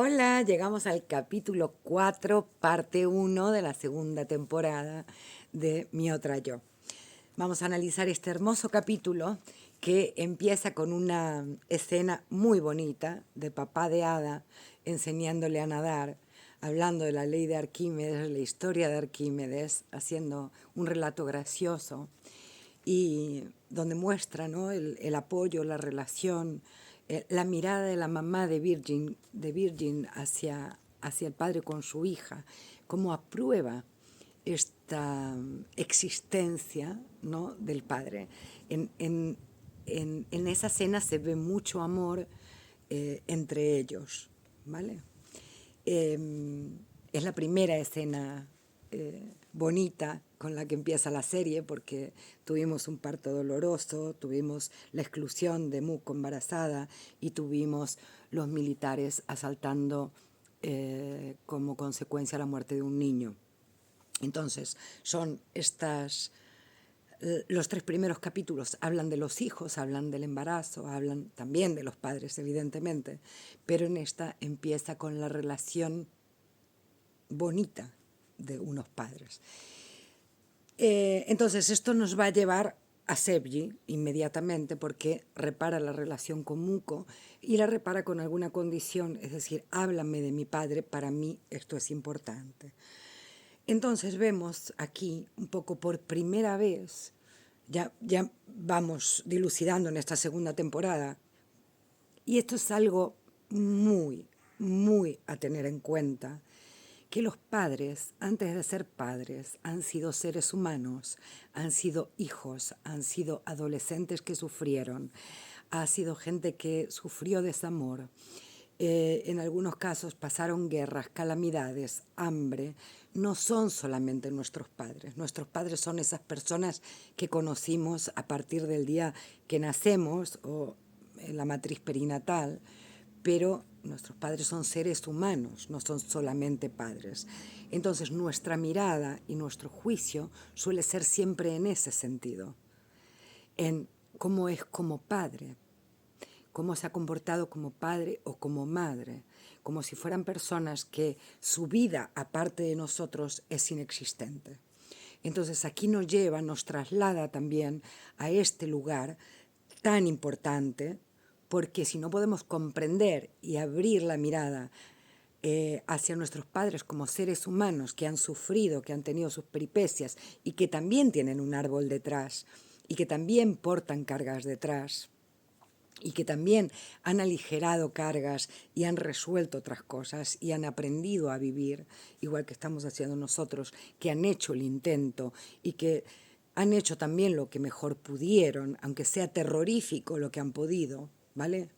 Hola, llegamos al capítulo 4, parte uno de la segunda temporada de Mi Otra Yo. Vamos a analizar este hermoso capítulo que empieza con una escena muy bonita de papá de Hada enseñándole a nadar, hablando de la ley de Arquímedes, la historia de Arquímedes, haciendo un relato gracioso y donde muestra, ¿no?, el apoyo, la relación, la mirada de la mamá de Virgin hacia el padre con su hija, cómo aprueba esta existencia, ¿no?, del padre. En, en, en esa escena se ve mucho amor entre ellos, ¿vale? Es la primera escena bonita con la que empieza la serie, porque tuvimos un parto doloroso, tuvimos la exclusión de Muko embarazada y tuvimos los militares asaltando como consecuencia la muerte de un niño. Entonces, son estas... Los tres primeros capítulos hablan de los hijos, hablan del embarazo, hablan también de los padres, evidentemente, pero en esta empieza con la relación bonita de unos padres. Entonces, esto nos va a llevar a Sebji inmediatamente porque repara la relación con Muko y la repara con alguna condición, es decir, háblame de mi padre, para mí esto es importante. Entonces vemos aquí un poco por primera vez, ya vamos dilucidando en esta segunda temporada, y esto es algo muy a tener en cuenta, que los padres, antes de ser padres, han sido seres humanos, han sido hijos, han sido adolescentes que sufrieron, ha sido gente que sufrió desamor. En algunos casos pasaron guerras, calamidades, hambre. No son solamente nuestros padres son esas personas que conocimos a partir del día que nacemos o en la matriz perinatal, pero nuestros padres son seres humanos, no son solamente padres. Entonces nuestra mirada y nuestro juicio suele ser siempre en ese sentido, en cómo es como padre, cómo se ha comportado como padre o como madre, como si fueran personas que su vida, aparte de nosotros, es inexistente. Entonces aquí nos lleva, nos traslada también a este lugar tan importante, porque si no podemos comprender y abrir la mirada hacia nuestros padres como seres humanos que han sufrido, que han tenido sus peripecias y que también tienen un árbol detrás y que también portan cargas detrás y que también han aligerado cargas y han resuelto otras cosas y han aprendido a vivir, igual que estamos haciendo nosotros, que han hecho el intento y que han hecho también lo que mejor pudieron, aunque sea terrorífico lo que han podido, ¿vale?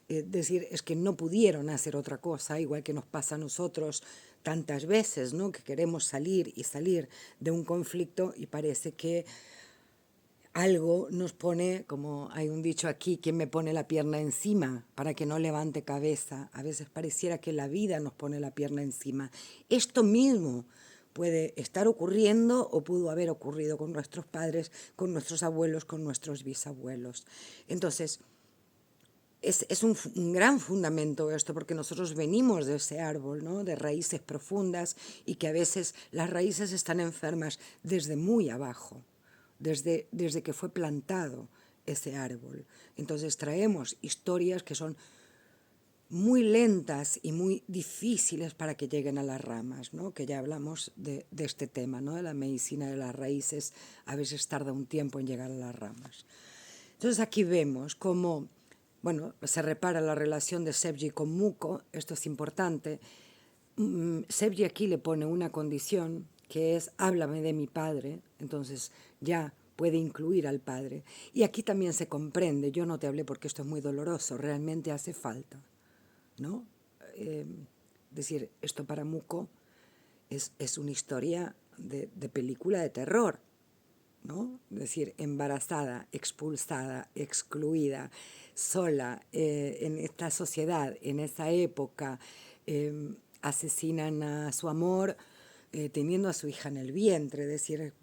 Decir, es que no pudieron hacer otra cosa, igual que nos pasa a nosotros tantas veces, ¿no?, que queremos salir y salir de un conflicto y parece que algo nos pone, como hay un dicho aquí, ¿quién me pone la pierna encima para que no levante cabeza? A veces pareciera que la vida nos pone la pierna encima. Esto mismo puede estar ocurriendo o pudo haber ocurrido con nuestros padres, con nuestros abuelos, con nuestros bisabuelos. Entonces, es un gran fundamento esto, porque nosotros venimos de ese árbol, ¿no?, de raíces profundas, y que a veces las raíces están enfermas desde muy abajo, desde que fue plantado ese árbol. Entonces traemos historias que son muy lentas y muy difíciles para que lleguen a las ramas, ¿no?, que ya hablamos de este tema, ¿no?, de la medicina de las raíces, a veces tarda un tiempo en llegar a las ramas. Entonces aquí vemos cómo, bueno, se repara la relación de Sebji con Muko, esto es importante. Sebji aquí le pone una condición que es háblame de mi padre, entonces ya puede incluir al padre. Y aquí también se comprende, yo no te hablé porque esto es muy doloroso, realmente hace falta, ¿no? Decir, esto para Muko es una historia de película de terror, ¿no? Es decir, embarazada, expulsada, excluida, sola, en esta sociedad, en esa época, asesinan a su amor teniendo a su hija en el vientre, es decir,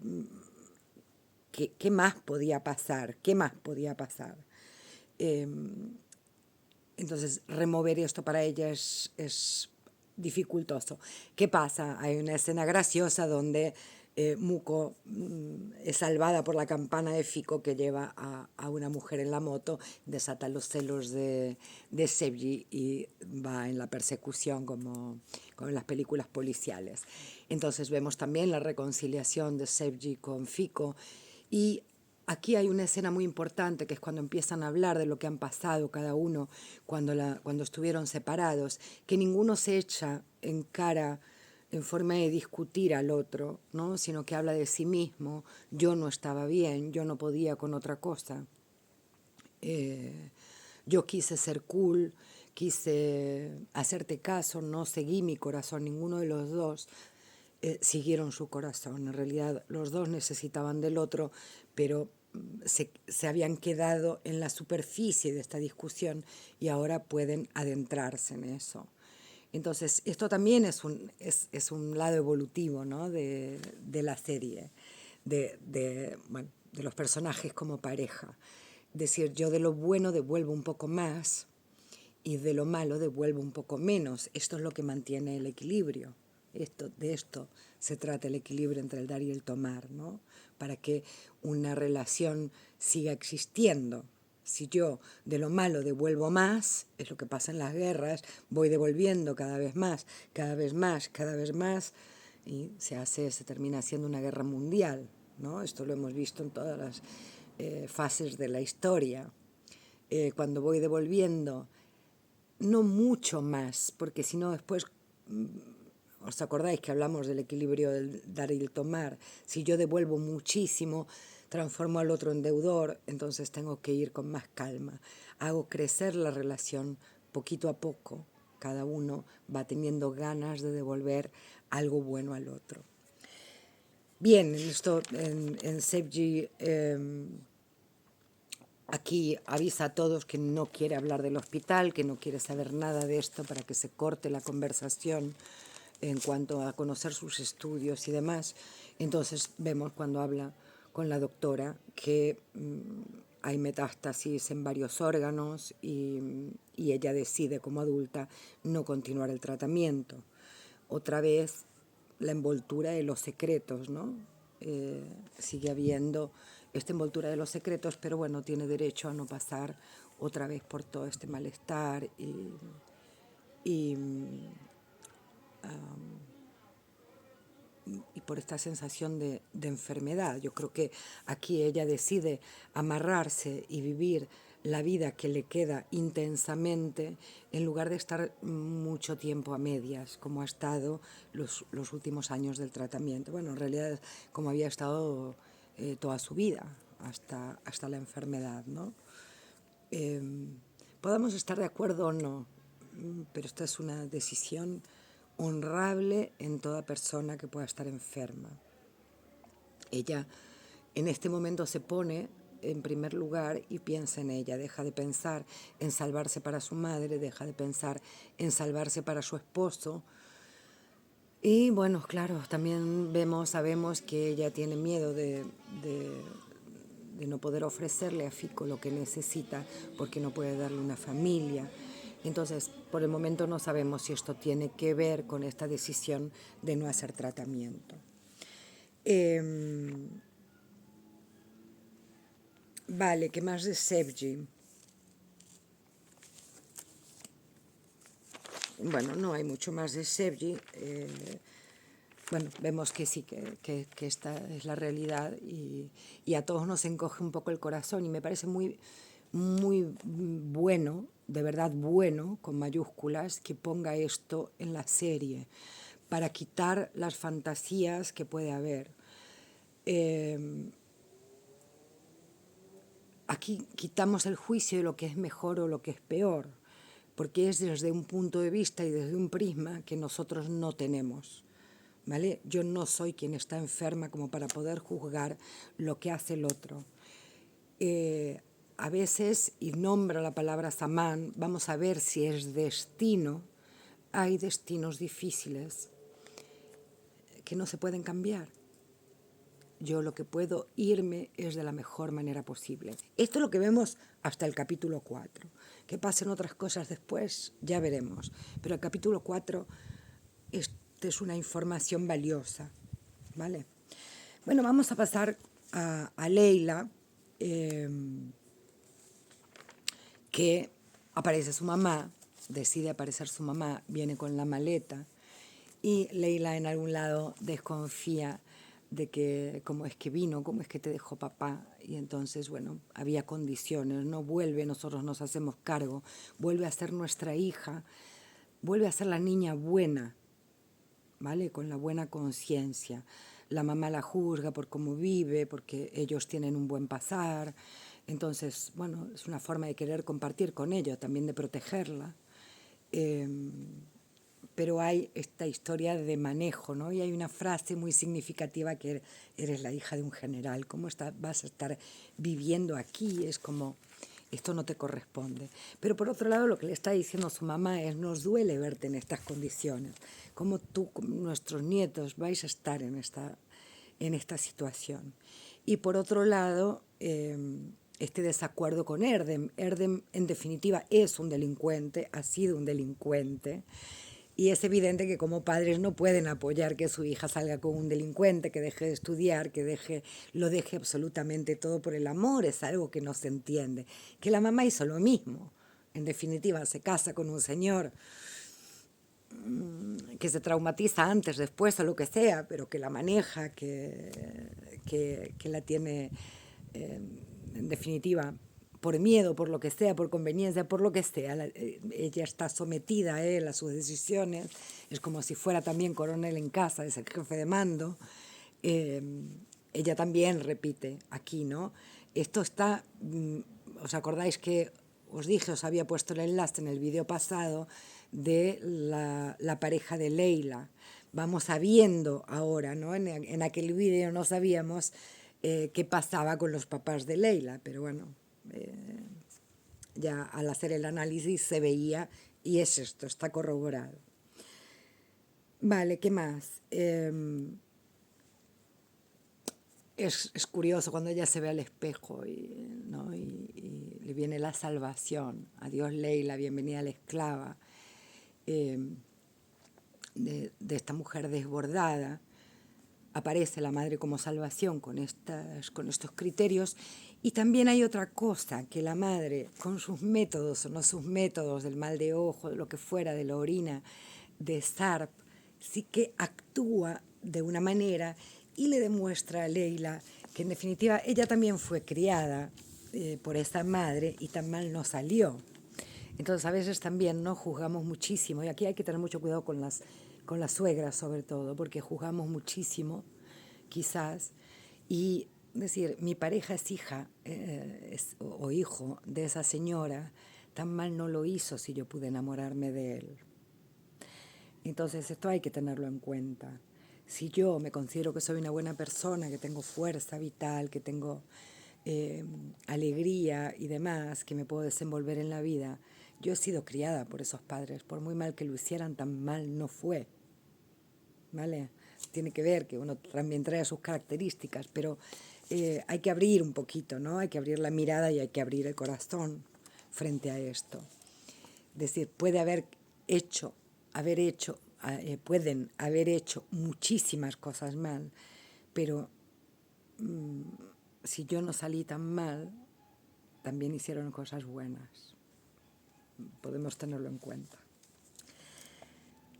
¿qué más podía pasar? ¿Qué más podía pasar? Entonces, remover esto para ella es dificultoso. ¿Qué pasa? Hay una escena graciosa donde Muko es salvada por la campana de Fico que lleva a una mujer en la moto, desata los celos de Sebji y va en la persecución como en las películas policiales. Entonces vemos también la reconciliación de Sebji con Fico y aquí hay una escena muy importante que es cuando empiezan a hablar de lo que han pasado cada uno cuando estuvieron separados, que ninguno se echa en cara en forma de discutir al otro, ¿no? Sino que habla de sí mismo. Yo no estaba bien, yo no podía con otra cosa. Yo quise ser cool, quise hacerte caso, no seguí mi corazón, ninguno de los dos siguieron su corazón. En realidad los dos necesitaban del otro, pero se habían quedado en la superficie de esta discusión y ahora pueden adentrarse en eso. Entonces, esto también es un lado evolutivo, ¿no? de la serie, bueno, de los personajes como pareja. Es decir, yo de lo bueno devuelvo un poco más y de lo malo devuelvo un poco menos. Esto es lo que mantiene el equilibrio. De esto se trata el equilibrio entre el dar y el tomar, ¿no? Para que una relación siga existiendo. Si yo de lo malo devuelvo más, es lo que pasa en las guerras, voy devolviendo cada vez más, cada vez más, cada vez más, y se termina haciendo una guerra mundial, ¿no? Esto lo hemos visto en todas las fases de la historia. Cuando voy devolviendo, no mucho más, porque si no después, ¿os acordáis que hablamos del equilibrio del dar y el tomar? Si yo devuelvo muchísimo, transformo al otro en deudor, entonces tengo que ir con más calma. Hago crecer la relación poquito a poco. Cada uno va teniendo ganas de devolver algo bueno al otro. Bien, esto en Sebji aquí avisa a todos que no quiere hablar del hospital, que no quiere saber nada de esto para que se corte la conversación en cuanto a conocer sus estudios y demás. Entonces vemos cuando habla con la doctora que hay metástasis en varios órganos y ella decide como adulta no continuar el tratamiento. Otra vez la envoltura de los secretos, ¿no? Sigue habiendo esta envoltura de los secretos, pero bueno, tiene derecho a no pasar otra vez por todo este malestar y, y por esta sensación de enfermedad. Yo creo que aquí ella decide amarrarse y vivir la vida que le queda intensamente en lugar de estar mucho tiempo a medias, como ha estado los últimos años del tratamiento. Bueno, en realidad como había estado toda su vida, hasta la enfermedad, ¿no? Podamos estar de acuerdo o no, pero esta es una decisión honrable en toda persona que pueda estar enferma. Ella en este momento se pone en primer lugar y piensa en ella, deja de pensar en salvarse para su madre, deja de pensar en salvarse para su esposo. Y bueno, claro, también sabemos que ella tiene miedo de no poder ofrecerle a Fico lo que necesita porque no puede darle una familia. Entonces, por el momento no sabemos si esto tiene que ver con esta decisión de no hacer tratamiento. Vale, ¿qué más de Sebji? Bueno, no hay mucho más de Sebji. Bueno, vemos que sí, que esta es la realidad y a todos nos encoge un poco el corazón y me parece muy, muy bueno, de verdad bueno, con mayúsculas, que ponga esto en la serie para quitar las fantasías que puede haber. Aquí quitamos el juicio de lo que es mejor o lo que es peor, porque es desde un punto de vista y desde un prisma que nosotros no tenemos. ¿Vale? Yo no soy quien está enferma como para poder juzgar lo que hace el otro. A veces, y nombra la palabra Samán, vamos a ver si es destino. Hay destinos difíciles que no se pueden cambiar. yo lo que puedo irme es de la mejor manera posible. Esto es lo que vemos hasta el capítulo 4. Que pasen otras cosas después, ya veremos. Pero el capítulo 4 es una información valiosa, ¿vale? Bueno, vamos a pasar a Leila, que aparece su mamá, decide aparecer su mamá, viene con la maleta y Leila en algún lado desconfía de que cómo es que vino, cómo es que te dejó papá. Y entonces, bueno, había condiciones, no vuelve, nosotros nos hacemos cargo, vuelve a ser nuestra hija, vuelve a ser la niña buena, ¿vale? Con la buena conciencia. La mamá la juzga por cómo vive, porque ellos tienen un buen pasar. Entonces, bueno, es una forma de querer compartir con ellos, también de protegerla. Pero hay esta historia de manejo, ¿no? Y hay una frase muy significativa que eres la hija de un general. ¿Cómo vas a estar viviendo aquí? Es como, esto no te corresponde. Pero por otro lado, lo que le está diciendo su mamá es, nos duele verte en estas condiciones. Como tú, como nuestros nietos, vais a estar en esta situación. Y por otro lado, este desacuerdo con Erdem. Erdem, en definitiva, es un delincuente, ha sido un delincuente. Y es evidente que como padres no pueden apoyar que su hija salga con un delincuente, que deje de estudiar, lo deje absolutamente todo por el amor, es algo que no se entiende. Que la mamá hizo lo mismo. En definitiva, se casa con un señor que se traumatiza antes, después o lo que sea, pero que la maneja, que la tiene, en definitiva, por miedo, por lo que sea, por conveniencia, por lo que sea, ella está sometida a él, a sus decisiones, es como si fuera también coronel en casa, es el jefe de mando. Eh, Ella también repite aquí, ¿no? Esto está, ¿os acordáis que os dije, os había puesto el enlace en el vídeo pasado de la pareja de Leila? Vamos sabiendo ahora, ¿no? En aquel vídeo no sabíamos qué pasaba con los papás de Leila, pero bueno, ya al hacer el análisis se veía y es esto, está corroborado. Vale, ¿qué más? Es curioso cuando ella se ve al espejo ¿no? y le viene la salvación. Adiós Leila, bienvenida a la esclava. De esta mujer desbordada. Aparece la madre como salvación con estos criterios. Y también hay otra cosa, que la madre, con sus métodos o no sus métodos, del mal de ojo, de lo que fuera, de la orina, de Sarp, sí que actúa de una manera y le demuestra a Leila que en definitiva ella también fue criada por esa madre y tan mal no salió. Entonces a veces también no juzgamos muchísimo, y aquí hay que tener mucho cuidado con las suegras sobre todo, porque juzgamos muchísimo, quizás, y decir, mi pareja es hija o hijo de esa señora, tan mal no lo hizo si yo pude enamorarme de él. Entonces esto hay que tenerlo en cuenta. Si yo me considero que soy una buena persona, que tengo fuerza vital, que tengo alegría y demás, que me puedo desenvolver en la vida, yo he sido criada por esos padres, por muy mal que lo hicieran, tan mal no fue, ¿vale? Tiene que ver que uno también trae sus características, pero hay que abrir un poquito, ¿no? Hay que abrir la mirada y hay que abrir el corazón frente a esto. Es decir, pueden haber hecho muchísimas cosas mal, pero si yo no salí tan mal, también hicieron cosas buenas. Podemos tenerlo en cuenta.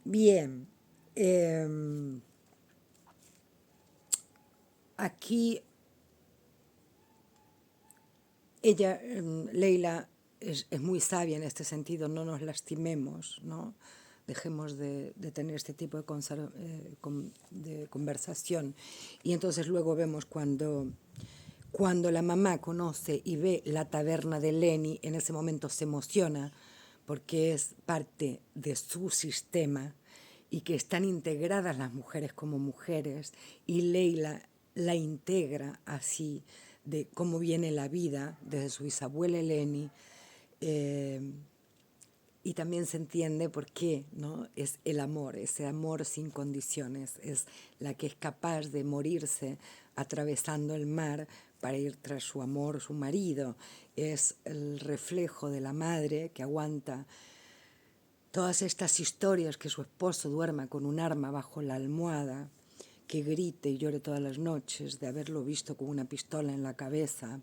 Bien, aquí ella, Leila, es muy sabia en este sentido, no nos lastimemos, ¿no? Dejemos de tener este tipo de conversación. Y entonces luego vemos cuando la mamá conoce y ve la taberna de Lenny, en ese momento se emociona porque es parte de su sistema y que están integradas las mujeres como mujeres y Leila la integra así de cómo viene la vida desde su bisabuela Eleni, y también se entiende por qué, ¿no? Es el amor, ese amor sin condiciones, es la que es capaz de morirse atravesando el mar para ir tras su amor, su marido. Es el reflejo de la madre que aguanta todas estas historias, que su esposo duerma con un arma bajo la almohada, que grite y llore todas las noches de haberlo visto con una pistola en la cabeza,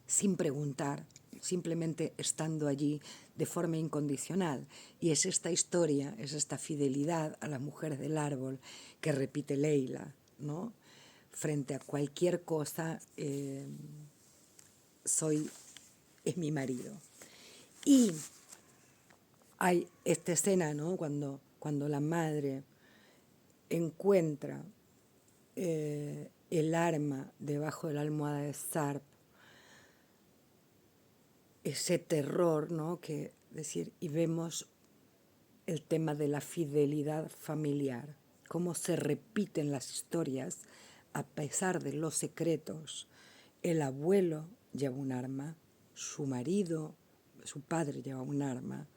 sin preguntar, simplemente estando allí de forma incondicional. Y es esta historia, es esta fidelidad a las mujeres del árbol que repite Leila, ¿no? Frente a cualquier cosa, es mi marido. Y hay esta escena, ¿no? Cuando la madre encuentra el arma debajo de la almohada de Sarp, ese terror, ¿no? Y vemos el tema de la fidelidad familiar, cómo se repiten las historias a pesar de los secretos. El abuelo lleva un arma, su marido, su padre lleva un arma,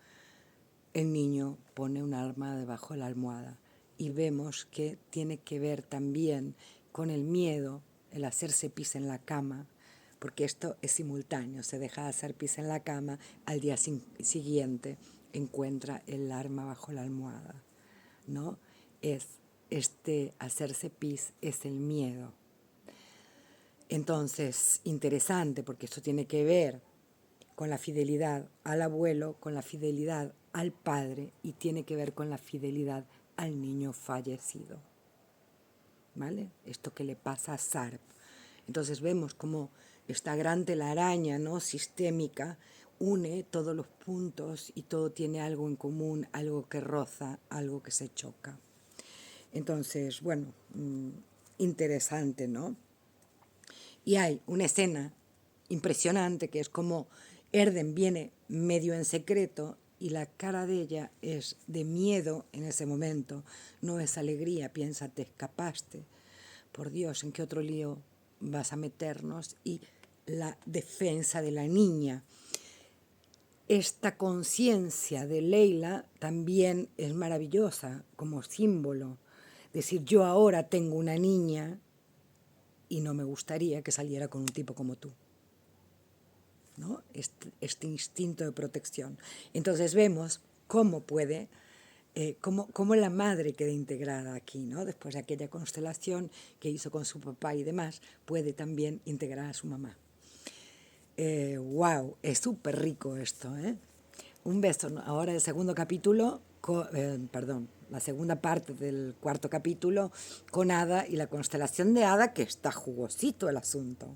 el niño pone un arma debajo de la almohada, y vemos que tiene que ver también con el miedo, el hacerse pis en la cama, porque esto es simultáneo, se deja de hacer pis en la cama, al día siguiente encuentra el arma bajo la almohada, ¿no? Hacerse pis es el miedo. Entonces, interesante, porque esto tiene que ver con la fidelidad al abuelo, con la fidelidad al padre, y tiene que ver con la fidelidad al niño fallecido, ¿vale? Esto que le pasa a Sarp. Entonces vemos cómo esta gran telaraña, ¿no? Sistémica une todos los puntos y todo tiene algo en común, algo que roza, algo que se choca. Entonces, bueno, interesante, ¿no? Y hay una escena impresionante que es como Erden viene medio en secreto y la cara de ella es de miedo en ese momento, no es alegría, piensa, te escapaste, por Dios, ¿en qué otro lío vas a meternos? Y la defensa de la niña. Esta conciencia de Leila también es maravillosa como símbolo. Decir, yo ahora tengo una niña y no me gustaría que saliera con un tipo como tú, ¿no? Este instinto de protección. Entonces vemos cómo puede, cómo la madre queda integrada aquí, ¿no? Después de aquella constelación que hizo con su papá y demás, puede también integrar a su mamá. Wow, es súper rico esto, ¿eh? Un beso. Ahora el segundo capítulo, la segunda parte del cuarto capítulo con Ada y la constelación de Ada, que está jugosito el asunto.